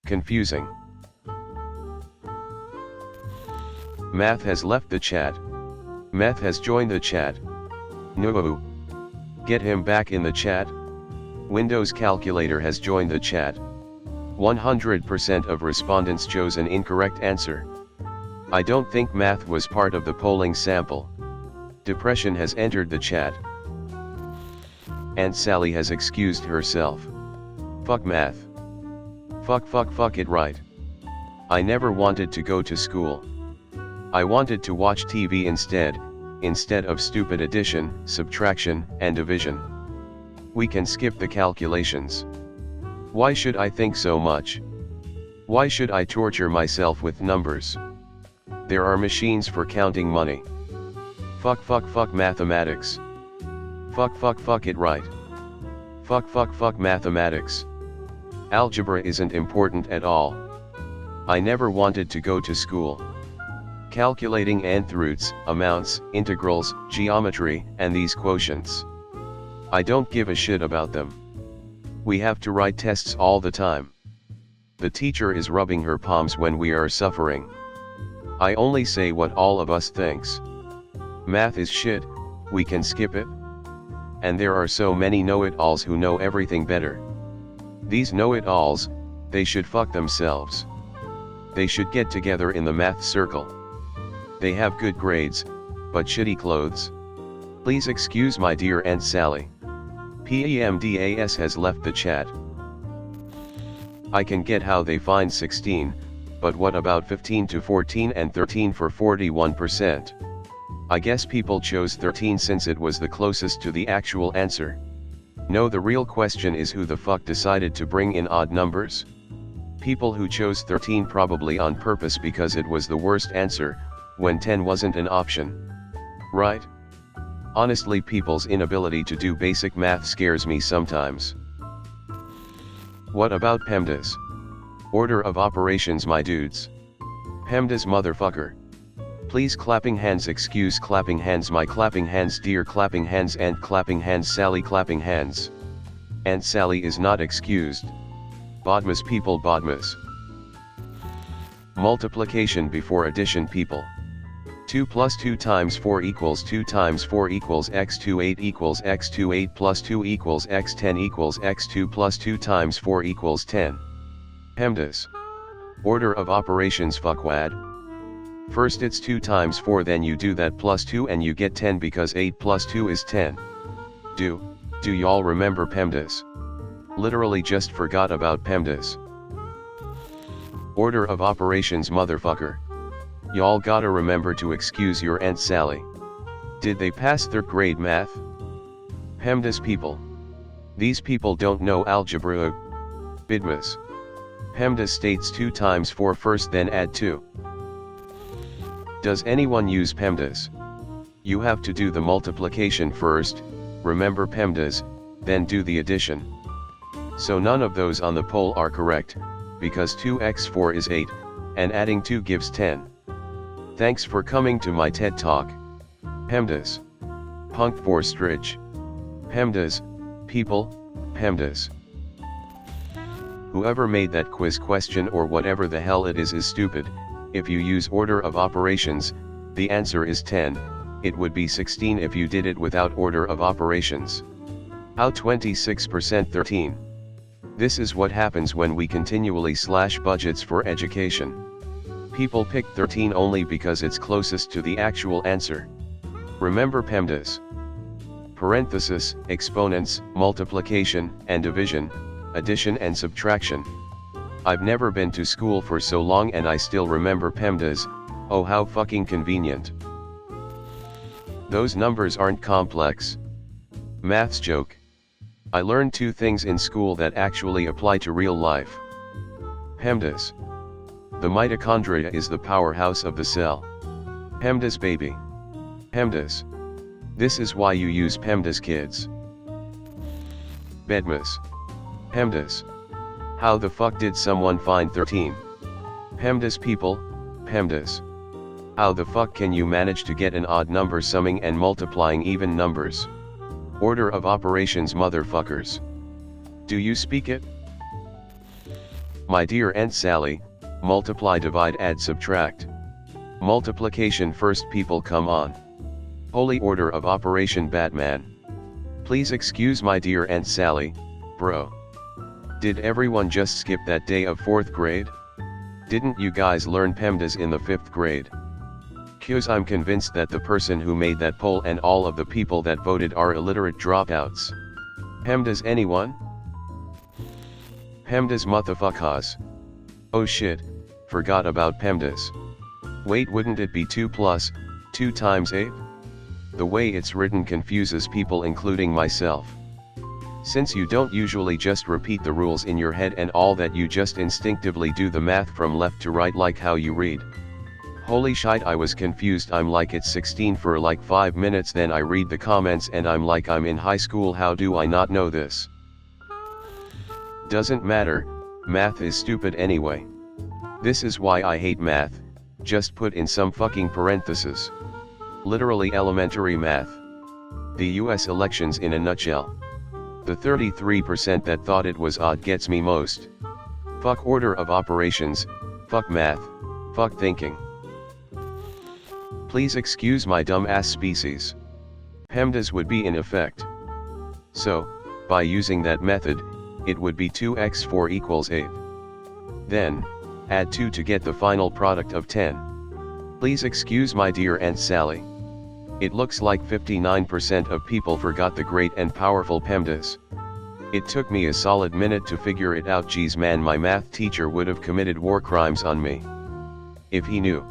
Confusing. Math has left the chat. Meth has joined the chat. No. Get him back in the chat. Windows Calculator has joined the chat. 100% of respondents chose an incorrect answer. I don't think math was part of the polling sample. Depression has entered the chat. Aunt Sally has excused herself. Fuck math. Fuck it right. I never wanted to go to school. I wanted to watch TV instead of stupid addition, subtraction, and division. We can skip the calculations. Why should I think so much? Why should I torture myself with numbers? There are machines for counting money. Fuck mathematics. Fuck it right. Fuck mathematics. Algebra isn't important at all. I never wanted to go to school. Calculating nth roots, amounts, integrals, geometry, and these quotients. I don't give a shit about them. We have to write tests all the time. The teacher is rubbing her palms when we are suffering. I only say what all of us thinks. Math is shit, we can skip it. And there are so many know-it-alls who know everything better. These know-it-alls, they should fuck themselves. They should get together in the math circle. They have good grades, but shitty clothes. Please excuse my dear Aunt Sally. PEMDAS has left the chat. I can get how they find 16, but what about 15 to 14 and 13 for 41%? I guess people chose 13 since it was the closest to the actual answer. No, the real question is who the fuck decided to bring in odd numbers? People who chose 13 probably on purpose because it was the worst answer, when 10 wasn't an option. Right? Honestly, people's inability to do basic math scares me sometimes. What about PEMDAS? Order of operations, my dudes. PEMDAS motherfucker. Please clapping hands, excuse clapping hands, my clapping hands, dear clapping hands, and clapping hands, Sally clapping hands. Aunt Sally is not excused. Bodmas people, Bodmas. Multiplication before addition people. 2 plus 2 times 4 equals 2 times 4 equals x2 8 equals x2 8 plus 2 equals x10 equals x2 plus 2 times 4 equals 10. PEMDAS. Order of operations, fuckwad. First it's 2 times 4, then you do that plus 2 and you get 10 because 8 plus 2 is 10. Do y'all remember PEMDAS? Literally just forgot about PEMDAS. Order of operations, motherfucker. Y'all gotta remember to excuse your Aunt Sally. Did they pass 3rd grade math? PEMDAS people. These people don't know algebra. Bidmas. PEMDAS states 2 times 4 first, then add 2. Does anyone use PEMDAS? You have to do the multiplication first, remember PEMDAS, then do the addition. So none of those on the poll are correct, because 2x4 is 8, and adding 2 gives 10. Thanks for coming to my TED Talk. PEMDAS. Punkt for Stridge. PEMDAS, people, PEMDAS. Whoever made that quiz question or whatever the hell it is stupid. If you use order of operations, the answer is 10, it would be 16 if you did it without order of operations. How 26% 13? This is what happens when we continually slash budgets for education. People pick 13 only because it's closest to the actual answer. Remember PEMDAS. Parenthesis, exponents, multiplication, and division, addition and subtraction. I've never been to school for so long and I still remember PEMDAS, oh how fucking convenient. Those numbers aren't complex. Maths joke. I learned 2 things in school that actually apply to real life. PEMDAS. The mitochondria is the powerhouse of the cell. PEMDAS baby. PEMDAS. This is why you use PEMDAS, kids. Bedmas. PEMDAS. How the fuck did someone find 13? PEMDAS people, PEMDAS. How the fuck can you manage to get an odd number summing and multiplying even numbers? Order of operations, motherfuckers. Do you speak it? My dear Aunt Sally, multiply, divide, add, subtract. Multiplication first, people, come on. Holy order of Operation Batman. Please excuse my dear Aunt Sally, bro. Did everyone just skip that day of 4th grade? Didn't you guys learn PEMDAS in the 5th grade? Cuz I'm convinced that the person who made that poll and all of the people that voted are illiterate dropouts. PEMDAS, anyone? PEMDAS motherfuckers. Oh shit, forgot about PEMDAS. Wait, wouldn't it be 2 plus 2 times 8? The way it's written confuses people, including myself. Since you don't usually just repeat the rules in your head and all that, you just instinctively do the math from left to right like how you read. Holy shit, I was confused. I'm like, it's 16 for like 5 minutes, then I read the comments and I'm like, I'm in high school, how do I not know this? Doesn't matter, math is stupid anyway. This is why I hate math, just put in some fucking parentheses. Literally elementary math. The US elections in a nutshell. The 33% that thought it was odd gets me most. Fuck order of operations, fuck math, fuck thinking. Please excuse my dumb ass species. PEMDAS would be in effect. So, by using that method, it would be 2x4 equals 8. Then, add 2 to get the final product of 10. Please excuse my dear Aunt Sally. It looks like 59% of people forgot the great and powerful PEMDAS. It took me a solid minute to figure it out. Geez man, my math teacher would have committed war crimes on me if he knew.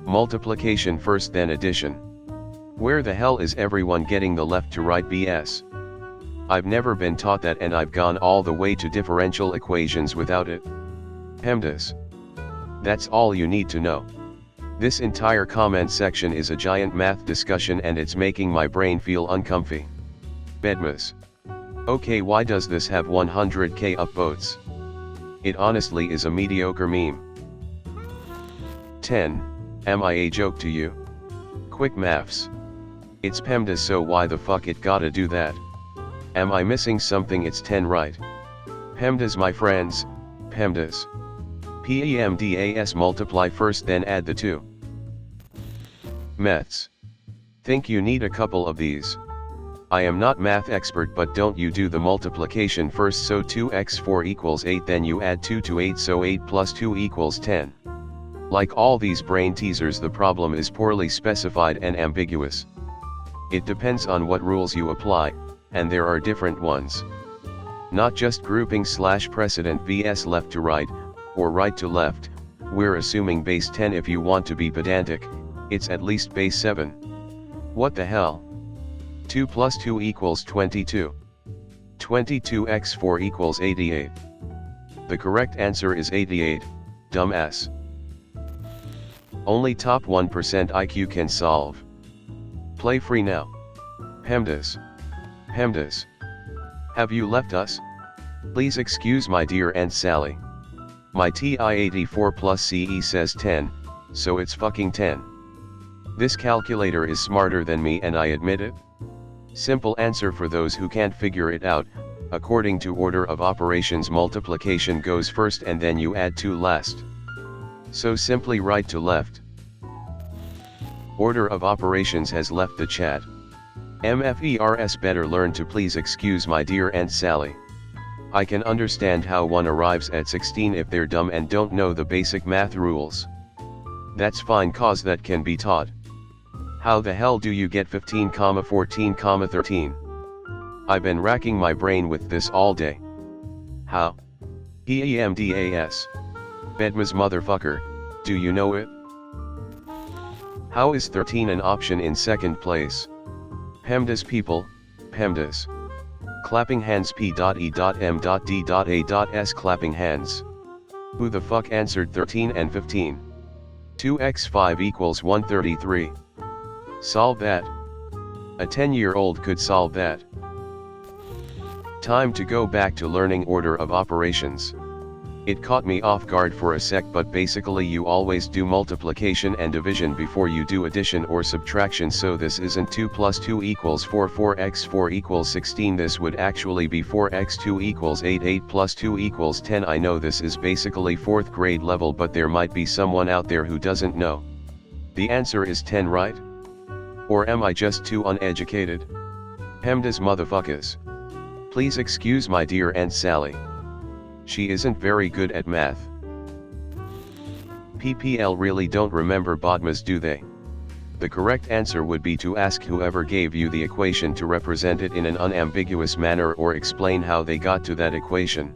Multiplication first, then addition. Where the hell is everyone getting the left to right BS? I've never been taught that, and I've gone all the way to differential equations without it. PEMDAS. That's all you need to know. This entire comment section is a giant math discussion and it's making my brain feel uncomfy. Bedmas. Okay, why does this have 100k upvotes? It honestly is a mediocre meme. 10. Am I a joke to you? Quick maths. It's PEMDAS, so why the fuck it gotta do that? Am I missing something? It's 10, right? PEMDAS, my friends, PEMDAS. PEMDAS, multiply first then add the 2. Meths. Think you need a couple of these. I am not math expert, but don't you do the multiplication first, so 2x4 equals 8, then you add 2 to 8, so 8 plus 2 equals 10. Like all these brain teasers, the problem is poorly specified and ambiguous. It depends on what rules you apply, and there are different ones. Not just grouping / precedent vs left to right, or right to left. We're assuming base 10 if you want to be pedantic, it's at least base 7. What the hell? 2 plus 2 equals 22. 22x4 equals 88. The correct answer is 88, dumbass. Only top 1% IQ can solve. Play free now. PEMDAS. PEMDAS. Have you left us? Please excuse my dear Aunt Sally. My TI-84 plus CE says 10, so it's fucking 10. This calculator is smarter than me and I admit it. Simple answer for those who can't figure it out. According to order of operations, multiplication goes first and then you add 2 last. So simply right to left. Order of operations has left the chat. MFERS, better learn to please excuse my dear Aunt Sally. I can understand how one arrives at 16 if they're dumb and don't know the basic math rules. That's fine, cause that can be taught. How the hell do you get 15, 14, 13? I've been racking my brain with this all day. How? PEMDAS. Bedmas motherfucker, do you know it? How is 13 an option in second place? PEMDAS people, PEMDAS. Clapping hands P.E.M.D.A.S clapping hands. Who the fuck answered 13 and 15? 2x5 equals 133. Solve that. A 10-year-old could solve that. Time to go back to learning order of operations. It caught me off guard for a sec, but basically you always do multiplication and division before you do addition or subtraction, so this isn't 2 plus 2 equals 4, 4x4 equals 16, this would actually be 4x2 equals 8, 8 plus 2 equals 10. I know this is basically 4th grade level, but there might be someone out there who doesn't know. The answer is 10, right? Or am I just too uneducated? Hemdas motherfuckers. Please excuse my dear Aunt Sally. She isn't very good at math. PPL really don't remember BODMAS, do they? The correct answer would be to ask whoever gave you the equation to represent it in an unambiguous manner or explain how they got to that equation.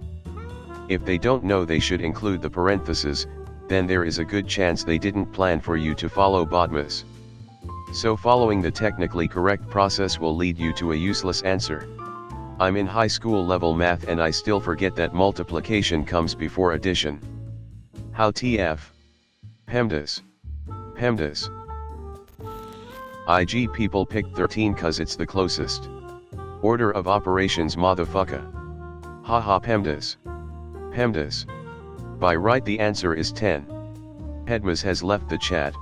If they don't know, they should include the parentheses, then there is a good chance they didn't plan for you to follow BODMAS. So following the technically correct process will lead you to a useless answer. I'm in high school level math and I still forget that multiplication comes before addition. How TF? Hemdas. Hemdas. IG people picked 13 cause it's the closest. Order of operations motherfucker. Haha Hemdas. Hemdas. By right the answer is 10. Hedmas has left the chat.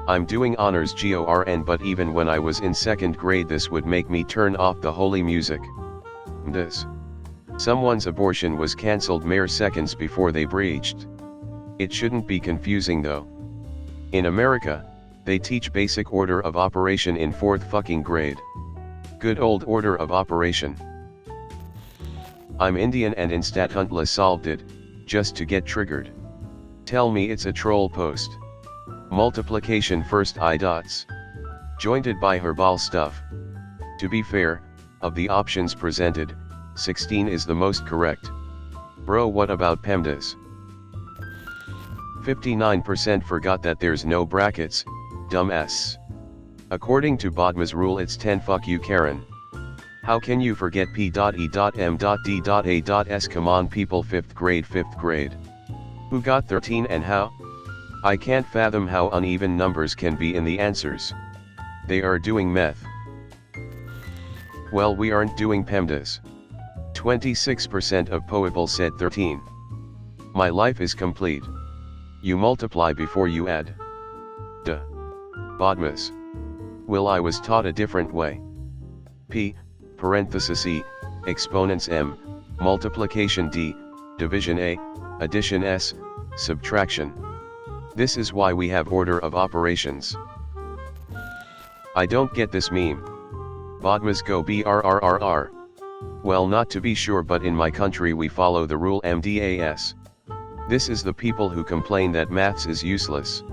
I'm doing honors GORN, but even when I was in 2nd grade this would make me turn off the holy music. This. Someone's abortion was cancelled mere seconds before they breached. It shouldn't be confusing though. In America, they teach basic order of operation in 4th fucking grade. Good old order of operation. I'm Indian and in StatHuntla solved it, just to get triggered. Tell me it's a troll post. Multiplication first I dots. Jointed by herbal stuff. To be fair, of the options presented, 16 is the most correct. Bro, what about PEMDAS? 59% forgot that there's no brackets, dumbass. According to BODMAS rule it's 10, fuck you Karen. How can you forget P.E.M.D.A.S? Come on people, 5th grade. Who got 13 and how? I can't fathom how uneven numbers can be in the answers. They are doing meth. Well, we aren't doing PEMDAS. 26% of Poeple said 13. My life is complete. You multiply before you add. Duh. BODMAS. Well, I was taught a different way. P, parenthesis E, exponents M, multiplication D, division A, addition S, subtraction. This is why we have order of operations. I don't get this meme. BODMAS go BRRRR. Well, not to be sure, but in my country we follow the rule MDAS. This is the people who complain that maths is useless.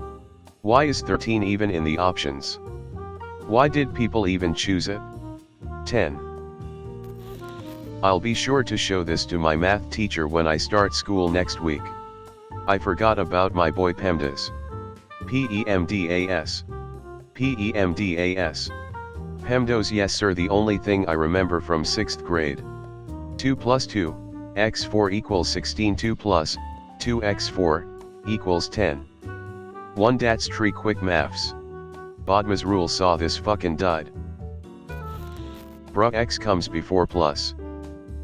Why is 13 even in the options? Why did people even choose it? 10. I'll be sure to show this to my math teacher when I start school next week. I forgot about my boy PEMDAS. PEMDAS. PEMDAS. PEMDAS, yes sir, the only thing I remember from 6th grade. 2 plus 2, x4 equals 16, 2 plus 2x4 equals 10. 1 that's tree quick maths. BODMAS rule saw this fucking died. Bruh, x comes before plus.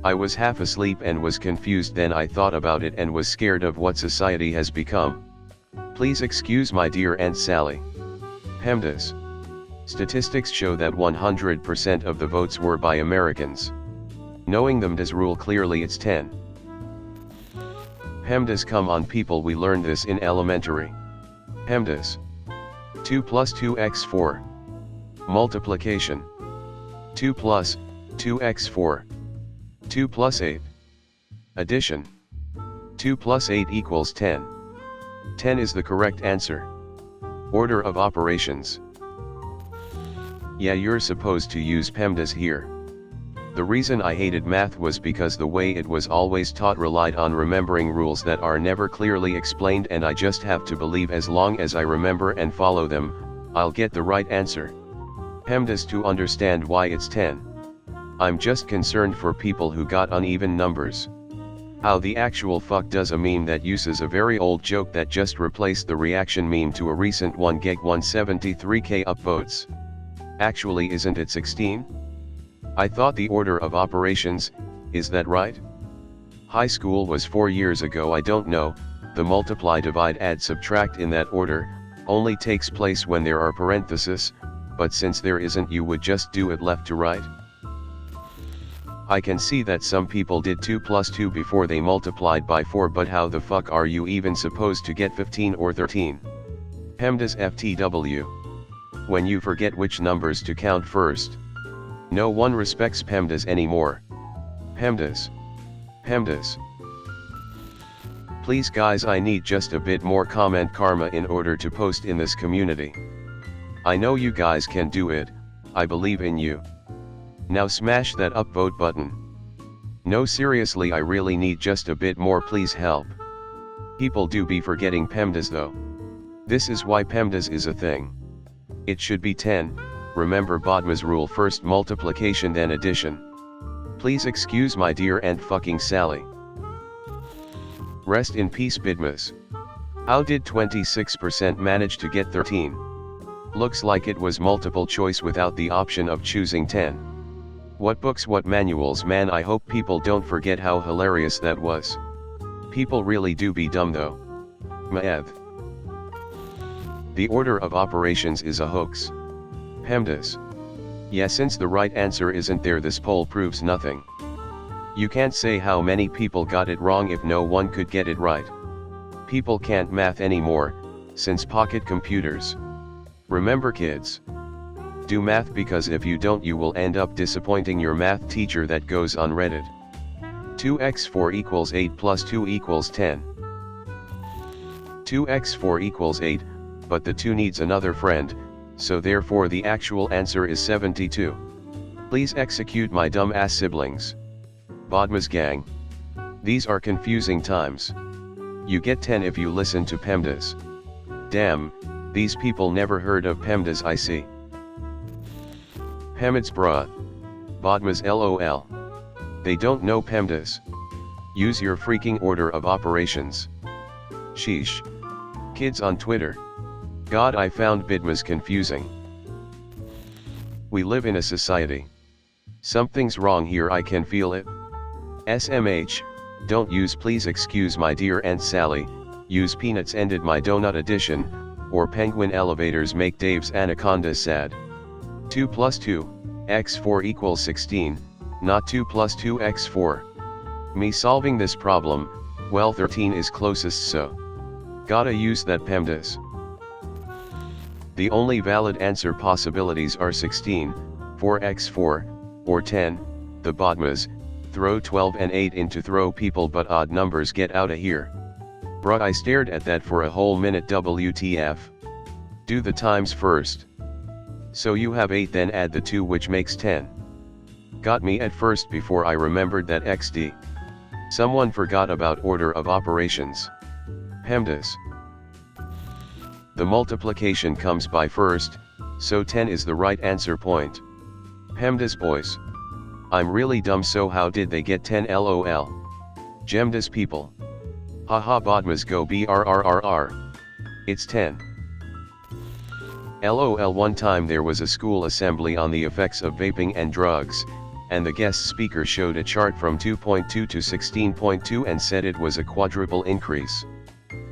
I was half asleep and was confused, then I thought about it and was scared of what society has become. Please excuse my dear Aunt Sally. PEMDAS. Statistics show that 100% of the votes were by Americans. Knowing them does rule clearly it's 10. PEMDAS, come on people, we learned this in elementary. PEMDAS. 2 plus 2x4. Multiplication. 2 plus 2x4. 2 plus 8. Addition. 2 plus 8 equals 10. 10 is the correct answer. Order of operations. Yeah, you're supposed to use PEMDAS here. The reason I hated math was because the way it was always taught relied on remembering rules that are never clearly explained, and I just have to believe as long as I remember and follow them, I'll get the right answer. PEMDAS to understand why it's 10. I'm just concerned for people who got uneven numbers. How the actual fuck does a meme that uses a very old joke that just replaced the reaction meme to a recent one get 173k upvotes? Actually, isn't it 16? I thought the order of operations, is that right? High school was 4 years ago. I don't know, the multiply, divide, add, subtract in that order, only takes place when there are parentheses, but since there isn't you would just do it left to right. I can see that some people did 2 plus 2 before they multiplied by 4, but how the fuck are you even supposed to get 15 or 13? PEMDAS FTW. When you forget which numbers to count first. No one respects PEMDAS anymore. PEMDAS. PEMDAS. Please guys, I need just a bit more comment karma in order to post in this community. I know you guys can do it, I believe in you. Now smash that upvote button. No, seriously, I really need just a bit more, please help. People do be forgetting PEMDAS though. This is why PEMDAS is a thing. It should be 10, remember Bodma's rule, first multiplication then addition. Please excuse my dear Aunt fucking Sally. Rest in peace Bidmas. How did 26% manage to get 13? Looks like it was multiple choice without the option of choosing 10. What books, what manuals, man. I hope people don't forget how hilarious that was. People really do be dumb though. Maeth. The order of operations is a hoax. PEMDAS. Yeah, since the right answer isn't there, this poll proves nothing. You can't say how many people got it wrong if no one could get it right. People can't math anymore, since pocket computers. Remember kids. Do math, because if you don't you will end up disappointing your math teacher that goes on Reddit. 2x4 equals 8 plus 2 equals 10. 2x4 equals 8, but the 2 needs another friend, so therefore the actual answer is 72. Please execute my dumb ass siblings. Bodma's gang. These are confusing times. You get 10 if you listen to PEMDAS. Damn, these people never heard of PEMDAS, I see. PEMDAS bruh. Bodma's LOL. They don't know PEMDAS. Use your freaking order of operations. Sheesh. Kids on Twitter. God, I found Bidmas confusing. We live in a society. Something's wrong here, I can feel it. SMH, don't use, please excuse my dear Aunt Sally, use peanuts ended my donut edition, or penguin elevators make Dave's anaconda sad. 2 plus 2, x4 equals 16, not 2 plus 2 x4. Me solving this problem, well 13 is closest, so gotta use that PEMDAS. The only valid answer possibilities are 16, 4x4, or 10, the Bodmas, throw 12 and 8 into throw people, but odd numbers, get outta here. Bruh, I stared at that for a whole minute, WTF. Do the times first. So you have 8 then add the 2 which makes 10. Got me at first before I remembered that XD. Someone forgot about order of operations. PEMDAS. The multiplication comes by first, so 10 is the right answer point. PEMDAS boys. I'm really dumb, so how did they get 10 LOL? Gemdas people. Haha, Bodmas go BRRRR. It's 10. LOL. One time there was a school assembly on the effects of vaping and drugs, and the guest speaker showed a chart from 2.2 to 16.2 and said it was a quadruple increase.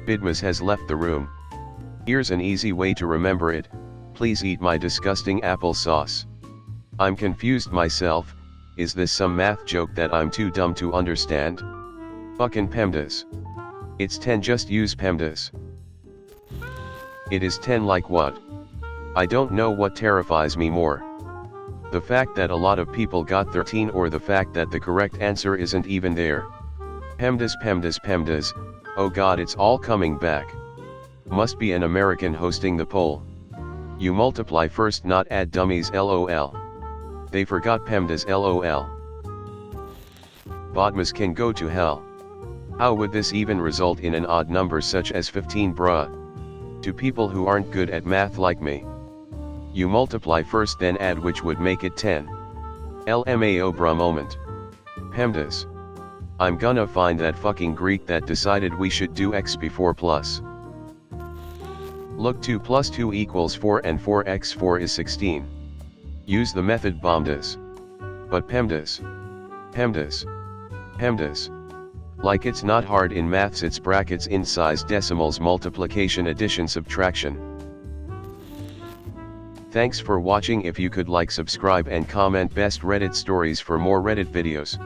Bidmas has left the room. Here's an easy way to remember it, please eat my disgusting applesauce. I'm confused myself, is this some math joke that I'm too dumb to understand? Fucking PEMDAS. It's 10, just use PEMDAS. It is 10 like what? I don't know what terrifies me more. The fact that a lot of people got 13, or the fact that the correct answer isn't even there. PEMDAS, PEMDAS, PEMDAS, oh god, it's all coming back. Must be an American hosting the poll. You multiply first, not add, dummies, LOL. They forgot PEMDAS, LOL. Bodmas can go to hell. How would this even result in an odd number such as 15, bruh? To people who aren't good at math like me. You multiply first then add, which would make it 10. LMAO bruh moment. PEMDAS. I'm gonna find that fucking Greek that decided we should do x before plus. Look, 2 plus 2 equals 4 and 4x4 is 16. Use the method BOMDAS. But PEMDAS. PEMDAS. PEMDAS. Like it's not hard in maths, it's brackets, in size, decimals, multiplication, addition, subtraction. Thanks for watching. If you could like, subscribe and comment best Reddit stories for more Reddit videos.